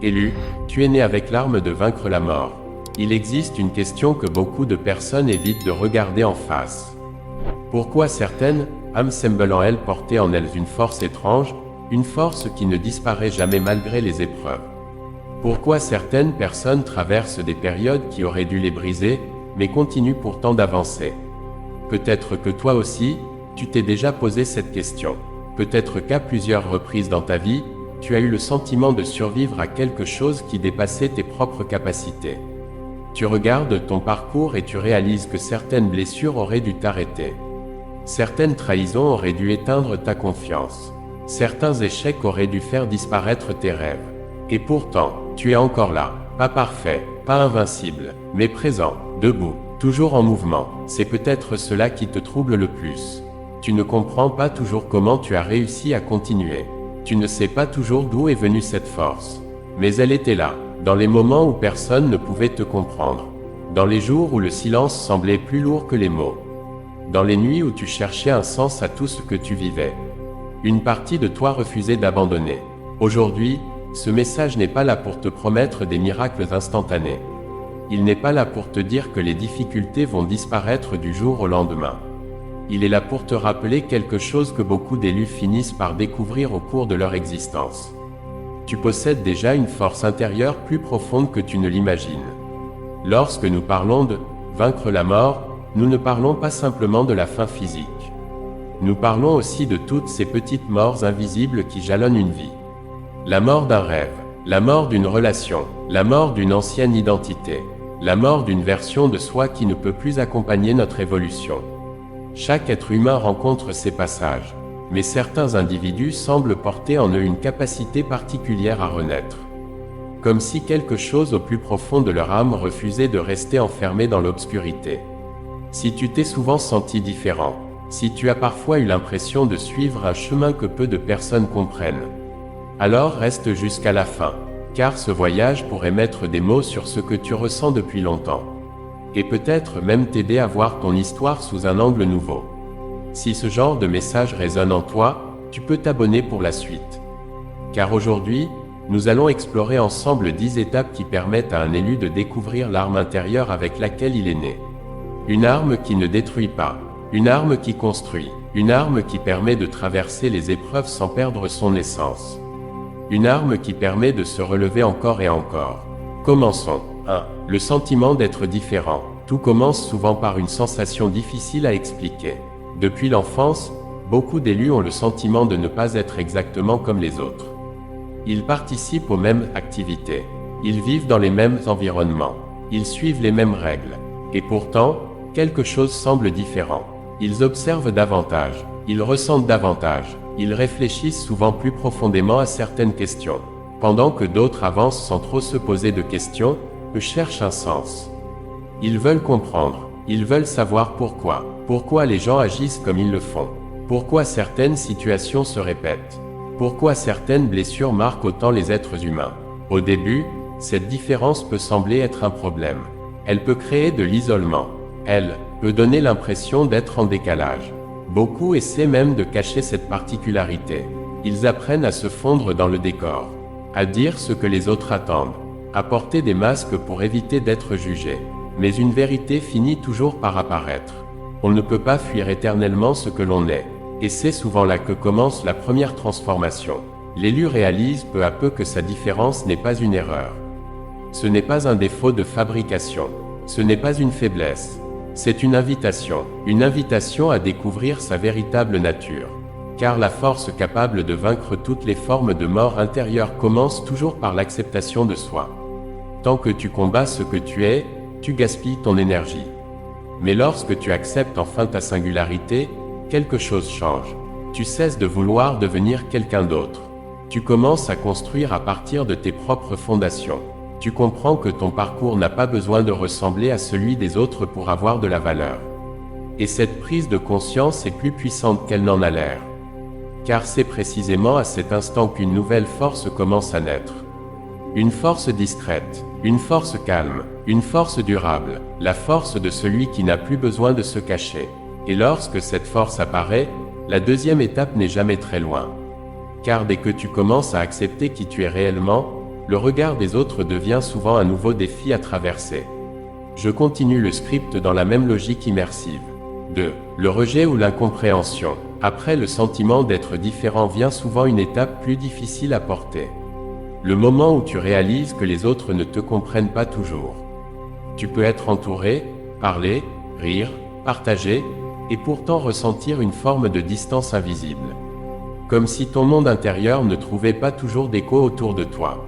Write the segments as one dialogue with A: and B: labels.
A: Élu, tu es né avec l'arme de vaincre la mort. Il existe une question que beaucoup de personnes évitent de regarder en face. Pourquoi certaines âmes semblent en elles porter en elles une force étrange, une force qui ne disparaît jamais malgré les épreuves? Pourquoi certaines personnes traversent des périodes qui auraient dû les briser, mais continuent pourtant d'avancer? Peut-être que toi aussi, tu t'es déjà posé cette question. Peut-être qu'à plusieurs reprises dans ta vie, tu as eu le sentiment de survivre à quelque chose qui dépassait tes propres capacités. Tu regardes ton parcours et tu réalises que certaines blessures auraient dû t'arrêter. Certaines trahisons auraient dû éteindre ta confiance. Certains échecs auraient dû faire disparaître tes rêves. Et pourtant, tu es encore là, pas parfait, pas invincible, mais présent, debout, toujours en mouvement. C'est peut-être cela qui te trouble le plus. Tu ne comprends pas toujours comment tu as réussi à continuer. Tu ne sais pas toujours d'où est venue cette force. Mais elle était là, dans les moments où personne ne pouvait te comprendre. Dans les jours où le silence semblait plus lourd que les mots. Dans les nuits où tu cherchais un sens à tout ce que tu vivais. Une partie de toi refusait d'abandonner. Aujourd'hui, ce message n'est pas là pour te promettre des miracles instantanés. Il n'est pas là pour te dire que les difficultés vont disparaître du jour au lendemain. Il est là pour te rappeler quelque chose que beaucoup d'élus finissent par découvrir au cours de leur existence. Tu possèdes déjà une force intérieure plus profonde que tu ne l'imagines. Lorsque nous parlons de « vaincre la mort », nous ne parlons pas simplement de la fin physique. Nous parlons aussi de toutes ces petites morts invisibles qui jalonnent une vie. La mort d'un rêve, la mort d'une relation, la mort d'une ancienne identité, la mort d'une version de soi qui ne peut plus accompagner notre évolution. Chaque être humain rencontre ces passages, mais certains individus semblent porter en eux une capacité particulière à renaître. Comme si quelque chose au plus profond de leur âme refusait de rester enfermé dans l'obscurité. Si tu t'es souvent senti différent, si tu as parfois eu l'impression de suivre un chemin que peu de personnes comprennent, alors reste jusqu'à la fin, car ce voyage pourrait mettre des mots sur ce que tu ressens depuis longtemps. Et peut-être même t'aider à voir ton histoire sous un angle nouveau. Si ce genre de message résonne en toi, tu peux t'abonner pour la suite. Car aujourd'hui, nous allons explorer ensemble 10 étapes qui permettent à un élu de découvrir l'arme intérieure avec laquelle il est né. Une arme qui ne détruit pas, une arme qui construit, une arme qui permet de traverser les épreuves sans perdre son essence. Une arme qui permet de se relever encore et encore. Commençons. 1. Le sentiment d'être différent. Tout commence souvent par une sensation difficile à expliquer. Depuis l'enfance, beaucoup d'élus ont le sentiment de ne pas être exactement comme les autres. Ils participent aux mêmes activités. Ils vivent dans les mêmes environnements. Ils suivent les mêmes règles. Et pourtant, quelque chose semble différent. Ils observent davantage. Ils ressentent davantage. Ils réfléchissent souvent plus profondément à certaines questions. Pendant que d'autres avancent sans trop se poser de questions, eux cherchent un sens. Ils veulent comprendre, ils veulent savoir pourquoi les gens agissent comme ils le font, pourquoi certaines situations se répètent, pourquoi certaines blessures marquent autant les êtres humains. Au début, cette différence peut sembler être un problème. Elle peut créer de l'isolement. Elle peut donner l'impression d'être en décalage. Beaucoup essaient même de cacher cette particularité. Ils apprennent à se fondre dans le décor, à dire ce que les autres attendent, à porter des masques pour éviter d'être jugés. Mais une vérité finit toujours par apparaître. On ne peut pas fuir éternellement ce que l'on est. Et c'est souvent là que commence la première transformation. L'élu réalise peu à peu que sa différence n'est pas une erreur. Ce n'est pas un défaut de fabrication. Ce n'est pas une faiblesse. C'est une invitation à découvrir sa véritable nature. Car la force capable de vaincre toutes les formes de mort intérieure commence toujours par l'acceptation de soi. Tant que tu combats ce que tu es, tu gaspilles ton énergie. Mais lorsque tu acceptes enfin ta singularité, quelque chose change. Tu cesses de vouloir devenir quelqu'un d'autre. Tu commences à construire à partir de tes propres fondations. Tu comprends que ton parcours n'a pas besoin de ressembler à celui des autres pour avoir de la valeur. Et cette prise de conscience est plus puissante qu'elle n'en a l'air. Car c'est précisément à cet instant qu'une nouvelle force commence à naître. Une force discrète, une force calme, une force durable, la force de celui qui n'a plus besoin de se cacher. Et lorsque cette force apparaît, la deuxième étape n'est jamais très loin. Car dès que tu commences à accepter qui tu es réellement, le regard des autres devient souvent un nouveau défi à traverser. Je continue le script dans la même logique immersive. 2. Le rejet ou l'incompréhension. Après le sentiment d'être différent vient souvent une étape plus difficile à porter. Le moment où tu réalises que les autres ne te comprennent pas toujours. Tu peux être entouré, parler, rire, partager, et pourtant ressentir une forme de distance invisible. Comme si ton monde intérieur ne trouvait pas toujours d'écho autour de toi.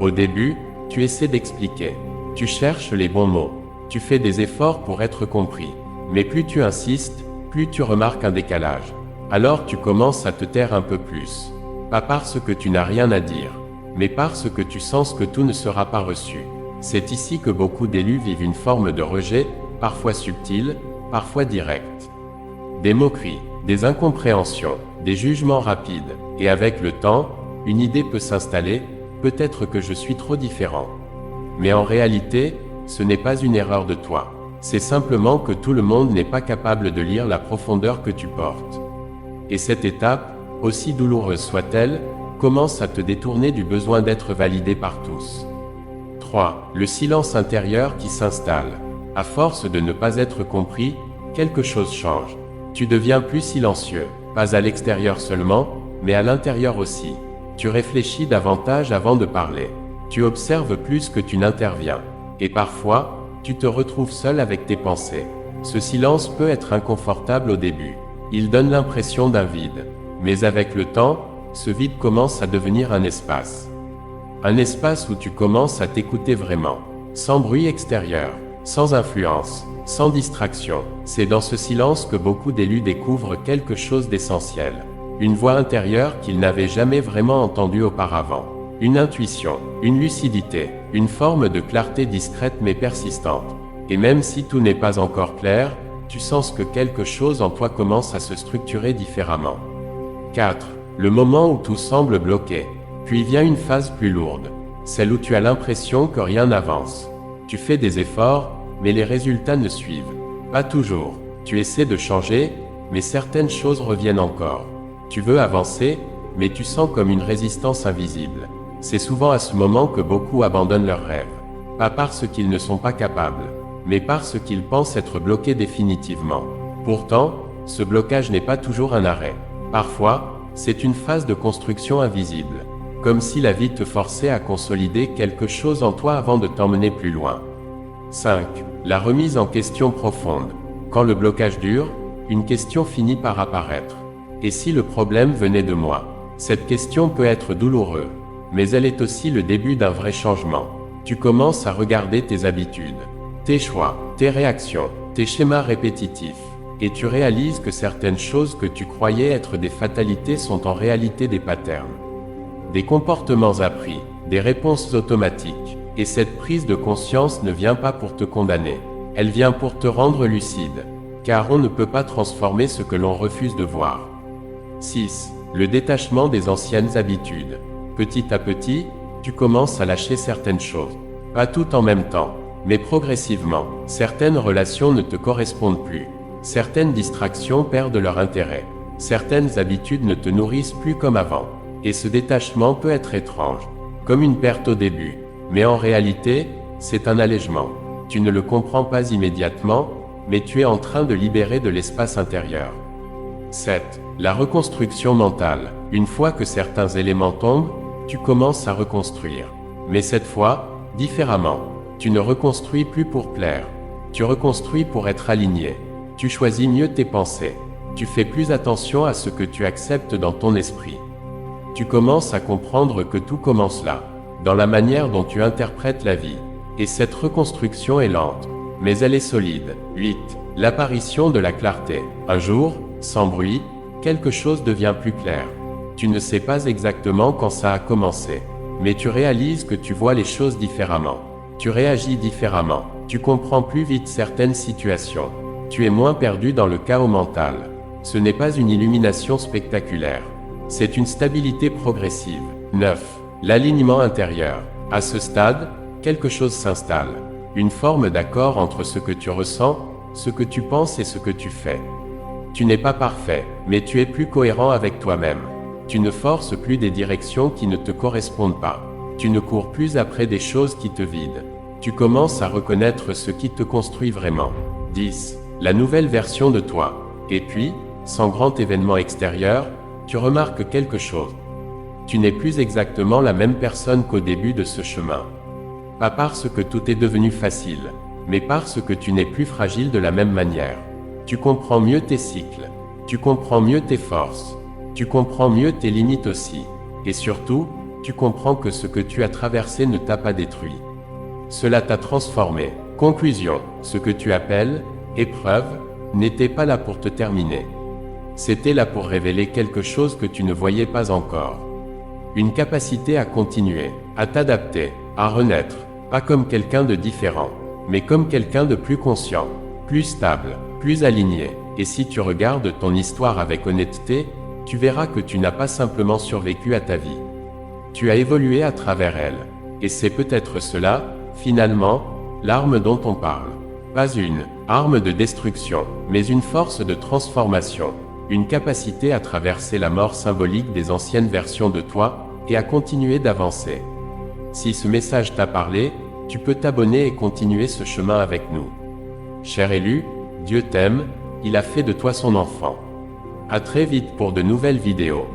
A: Au début, tu essaies d'expliquer. Tu cherches les bons mots. Tu fais des efforts pour être compris. Mais plus tu insistes, plus tu remarques un décalage. Alors tu commences à te taire un peu plus. Pas parce que tu n'as rien à dire, mais parce que tu sens que tout ne sera pas reçu. C'est ici que beaucoup d'élus vivent une forme de rejet, parfois subtil, parfois direct. Des moqueries, des incompréhensions, des jugements rapides, et avec le temps, une idée peut s'installer, peut-être que je suis trop différent. Mais en réalité, ce n'est pas une erreur de toi. C'est simplement que tout le monde n'est pas capable de lire la profondeur que tu portes. Et cette étape, aussi douloureuse soit-elle, commence à te détourner du besoin d'être validé par tous. 3. Le silence intérieur qui s'installe. À force de ne pas être compris, quelque chose change. Tu deviens plus silencieux, pas à l'extérieur seulement, mais à l'intérieur aussi. Tu réfléchis davantage avant de parler. Tu observes plus que tu n'interviens. Et parfois, tu te retrouves seul avec tes pensées. Ce silence peut être inconfortable au début. Il donne l'impression d'un vide. Mais avec le temps, ce vide commence à devenir un espace. Un espace où tu commences à t'écouter vraiment. Sans bruit extérieur, sans influence, sans distraction. C'est dans ce silence que beaucoup d'élus découvrent quelque chose d'essentiel. Une voix intérieure qu'ils n'avaient jamais vraiment entendue auparavant. Une intuition, une lucidité, une forme de clarté discrète mais persistante. Et même si tout n'est pas encore clair, tu sens que quelque chose en toi commence à se structurer différemment. 4. Le moment où tout semble bloqué. Puis vient une phase plus lourde, celle où tu as l'impression que rien n'avance. Tu fais des efforts, mais les résultats ne suivent pas toujours. Tu essaies de changer, mais certaines choses reviennent encore. Tu veux avancer, mais tu sens comme une résistance invisible. C'est souvent à ce moment que beaucoup abandonnent leurs rêves. Pas parce qu'ils ne sont pas capables, mais parce qu'ils pensent être bloqués définitivement. Pourtant, ce blocage n'est pas toujours un arrêt. Parfois, c'est une phase de construction invisible. Comme si la vie te forçait à consolider quelque chose en toi avant de t'emmener plus loin. 5. La remise en question profonde. Quand le blocage dure, une question finit par apparaître. Et si le problème venait de moi? Cette question peut être douloureuse, mais elle est aussi le début d'un vrai changement. Tu commences à regarder tes habitudes, tes choix, tes réactions, tes schémas répétitifs, et tu réalises que certaines choses que tu croyais être des fatalités sont en réalité des patterns. Des comportements appris, des réponses automatiques. Et cette prise de conscience ne vient pas pour te condamner. Elle vient pour te rendre lucide. Car on ne peut pas transformer ce que l'on refuse de voir. 6. Le détachement des anciennes habitudes. Petit à petit, tu commences à lâcher certaines choses. Pas tout en même temps, mais progressivement. Certaines relations ne te correspondent plus. Certaines distractions perdent leur intérêt. Certaines habitudes ne te nourrissent plus comme avant. Et ce détachement peut être étrange, comme une perte au début. Mais en réalité, c'est un allègement. Tu ne le comprends pas immédiatement, mais tu es en train de libérer de l'espace intérieur. 7. La reconstruction mentale. Une fois que certains éléments tombent, tu commences à reconstruire. Mais cette fois, différemment. Tu ne reconstruis plus pour plaire. Tu reconstruis pour être aligné. Tu choisis mieux tes pensées. Tu fais plus attention à ce que tu acceptes dans ton esprit. Tu commences à comprendre que tout commence là, dans la manière dont tu interprètes la vie. Et cette reconstruction est lente, mais elle est solide. 8. L'apparition de la clarté. Un jour, sans bruit, quelque chose devient plus clair. Tu ne sais pas exactement quand ça a commencé, mais tu réalises que tu vois les choses différemment. Tu réagis différemment. Tu comprends plus vite certaines situations. Tu es moins perdu dans le chaos mental. Ce n'est pas une illumination spectaculaire. C'est une stabilité progressive. 9. L'alignement intérieur. À ce stade, quelque chose s'installe. Une forme d'accord entre ce que tu ressens, ce que tu penses et ce que tu fais. Tu n'es pas parfait, mais tu es plus cohérent avec toi-même. Tu ne forces plus des directions qui ne te correspondent pas. Tu ne cours plus après des choses qui te vident. Tu commences à reconnaître ce qui te construit vraiment. 10. La nouvelle version de toi. Et puis, sans grand événement extérieur, tu remarques quelque chose. Tu n'es plus exactement la même personne qu'au début de ce chemin. Pas parce que tout est devenu facile, mais parce que tu n'es plus fragile de la même manière. Tu comprends mieux tes cycles. Tu comprends mieux tes forces. Tu comprends mieux tes limites aussi. Et surtout, tu comprends que ce que tu as traversé ne t'a pas détruit. Cela t'a transformé. Conclusion. Ce que tu appelles épreuve n'était pas là pour te terminer. C'était là pour révéler quelque chose que tu ne voyais pas encore. Une capacité à continuer, à t'adapter, à renaître, pas comme quelqu'un de différent, mais comme quelqu'un de plus conscient, plus stable, plus aligné. Et si tu regardes ton histoire avec honnêteté, tu verras que tu n'as pas simplement survécu à ta vie. Tu as évolué à travers elle. Et c'est peut-être cela, finalement, l'arme dont on parle. Pas une arme de destruction, mais une force de transformation. Une capacité à traverser la mort symbolique des anciennes versions de toi, et à continuer d'avancer. Si ce message t'a parlé, tu peux t'abonner et continuer ce chemin avec nous. Cher élu, Dieu t'aime, il a fait de toi son enfant. À très vite pour de nouvelles vidéos.